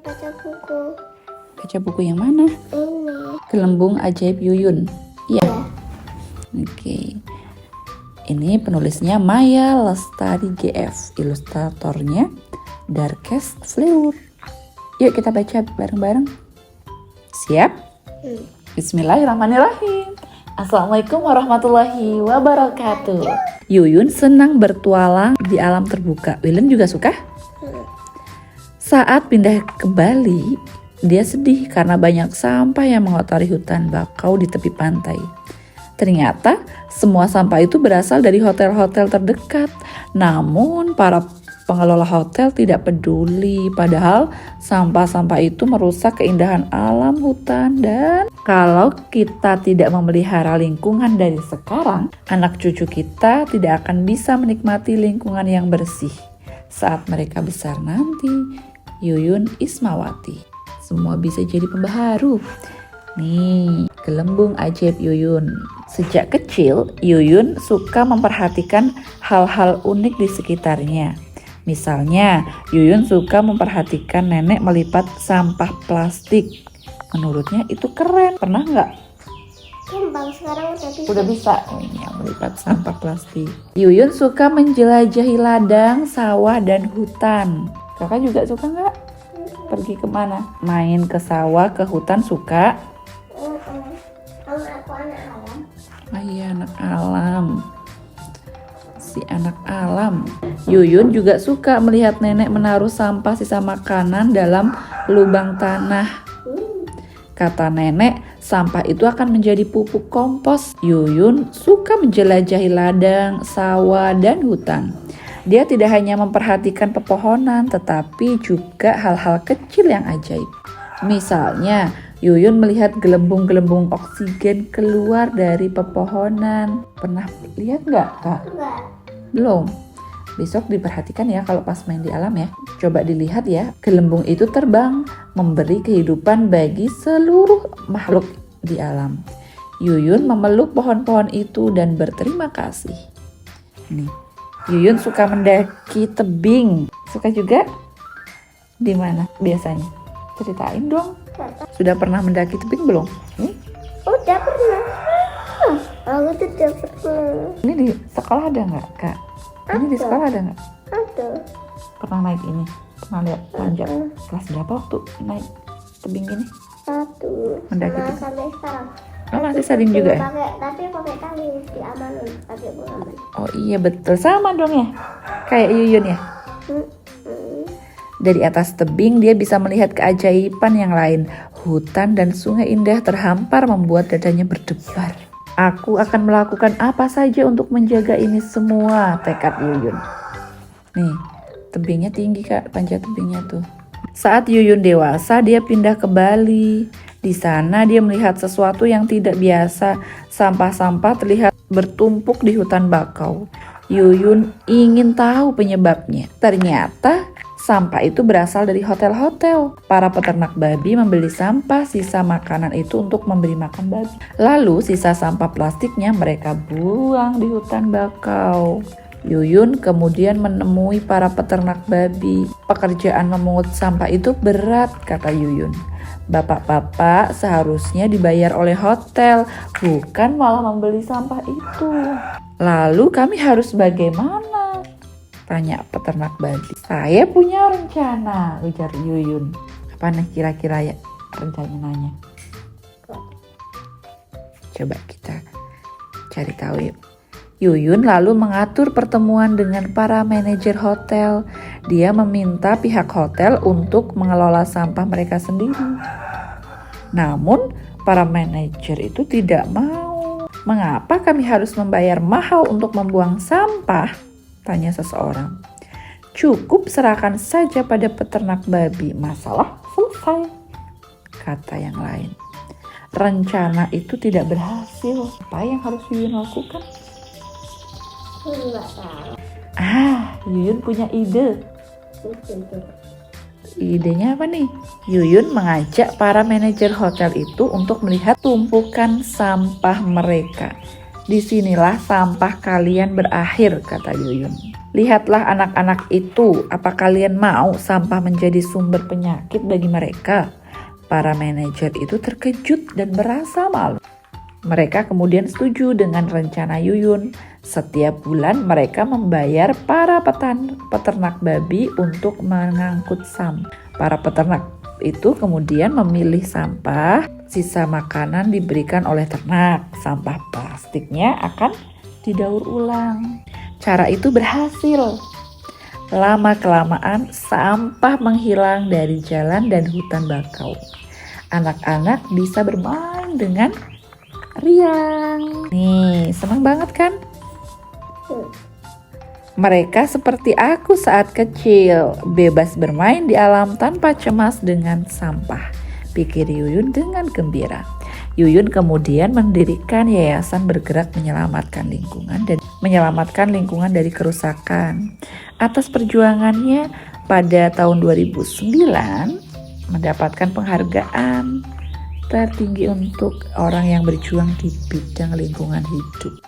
baca buku. Baca buku yang mana? Ini. Gelembung Ajaib Yuyun. Iya. Ya. Oke. Ini penulisnya Maya Lestari GF, ilustratornya Darkest Fleur. Yuk kita baca bareng-bareng. Siap? Bismillahirrahmanirrahim. Assalamualaikum warahmatullahi wabarakatuh. Yuyun senang bertualang di alam terbuka. Willen juga suka? Saat pindah ke Bali, dia sedih karena banyak sampah yang mengotori hutan bakau di tepi pantai. Ternyata semua sampah itu berasal dari hotel-hotel terdekat. Namun para pengelola hotel tidak peduli, padahal sampah-sampah itu merusak keindahan alam hutan. Dan kalau kita tidak memelihara lingkungan dari sekarang, anak cucu kita tidak akan bisa menikmati lingkungan yang bersih saat mereka besar nanti. Yuyun Ismawati. Semua bisa jadi pembaharu. Nih, Gelembung Ajaib Yuyun. Sejak kecil, Yuyun suka memperhatikan hal-hal unik di sekitarnya. Misalnya, Yuyun suka memperhatikan nenek melipat sampah plastik. Menurutnya itu keren. Pernah nggak? Kembang sekarang udah bisa. Udah bisa. Oh, iya, melipat sampah plastik. Yuyun suka menjelajahi ladang, sawah, dan hutan. Kakak juga suka nggak? Pergi kemana? Main ke sawah, ke hutan suka? Kalau aku anak alam. Oh iya, anak alam. Si anak alam. Yuyun juga suka melihat nenek menaruh sampah sisa makanan dalam lubang tanah. Kata nenek, sampah itu akan menjadi pupuk kompos. Yuyun suka menjelajahi ladang, sawah, dan hutan. Dia tidak hanya memperhatikan pepohonan, tetapi juga hal-hal kecil yang ajaib. Misalnya, Yuyun melihat gelembung-gelembung oksigen keluar dari pepohonan. Pernah lihat nggak, Kak? Enggak. Belum. Besok diperhatikan ya kalau pas main di alam ya. Coba dilihat ya, gelembung itu terbang, memberi kehidupan bagi seluruh makhluk di alam. Yuyun memeluk pohon-pohon itu dan berterima kasih. Nih, Yuyun suka mendaki tebing. Suka juga? Di mana biasanya? Ceritain dong. Sudah pernah mendaki tebing belum? Udah pernah. Aku tuh udah pernah. Ini di sekolah ada nggak, Kak? Ini di Ada. sekolah ada nggak? Ada. Pernah naik ini? Pernah lihat panjat? Kelas berapa waktu naik tebing gini? Satu. Mendaki Nah, tuh. sampai sekarang. Oh, masih sering juga ya? Tapi pakai tali di Amanun, pakai pengaman. Oh iya betul, sama dong ya. Kayak Yuyun ya. Dari atas tebing dia bisa melihat keajaiban yang lain. Hutan dan sungai indah terhampar membuat dadanya berdebar. Aku akan melakukan apa saja untuk menjaga ini semua, tekad Yuyun. Nih, tebingnya tinggi Kak, panjat tebingnya tuh. Saat Yuyun dewasa, dia pindah ke Bali. Di sana dia melihat sesuatu yang tidak biasa. Sampah-sampah terlihat bertumpuk di hutan bakau. Yuyun ingin tahu penyebabnya. Ternyata sampah itu berasal dari hotel-hotel. Para peternak babi membeli sampah sisa makanan itu untuk memberi makan babi. Lalu sisa sampah plastiknya mereka buang di hutan bakau. Yuyun kemudian menemui para peternak babi. Pekerjaan memungut sampah itu berat, kata Yuyun. Bapak-bapak seharusnya dibayar oleh hotel, bukan malah membeli sampah itu. Lalu kami harus bagaimana? Tanya peternak babi. Saya punya rencana, ujar Yuyun. Apa nih kira-kira ya rencananya? Coba kita cari tahu yuk. Yuyun lalu mengatur pertemuan dengan para manajer hotel. Dia meminta pihak hotel untuk mengelola sampah mereka sendiri. Namun, para manajer itu tidak mau. Mengapa kami harus membayar mahal untuk membuang sampah? Tanya seseorang. Cukup serahkan saja pada peternak babi. Masalah selesai, kata yang lain. Rencana itu tidak berhasil. Apa yang harus Yuyun lakukan? Enggak tahu. Yuyun punya ide. Idenya apa nih? Yuyun mengajak para manajer hotel itu untuk melihat tumpukan sampah mereka. Disinilah sampah kalian berakhir, kata Yuyun. Lihatlah anak-anak itu, apa kalian mau sampah menjadi sumber penyakit bagi mereka? Para manajer itu terkejut dan merasa malu. Mereka kemudian setuju dengan rencana Yuyun. Setiap bulan mereka membayar para peternak babi untuk mengangkut sampah. Para peternak itu kemudian memilih sampah, sisa makanan diberikan oleh ternak. Sampah plastiknya akan didaur ulang. Cara itu berhasil. Lama-kelamaan sampah menghilang dari jalan dan hutan bakau. Anak-anak bisa bermain dengan riang. Nih, senang banget kan? Mereka seperti aku saat kecil, bebas bermain di alam tanpa cemas dengan sampah, pikir Yuyun dengan gembira. Yuyun kemudian mendirikan yayasan bergerak menyelamatkan lingkungan dari kerusakan. Atas perjuangannya pada tahun 2009 mendapatkan penghargaan tertinggi untuk orang yang berjuang di bidang lingkungan hidup.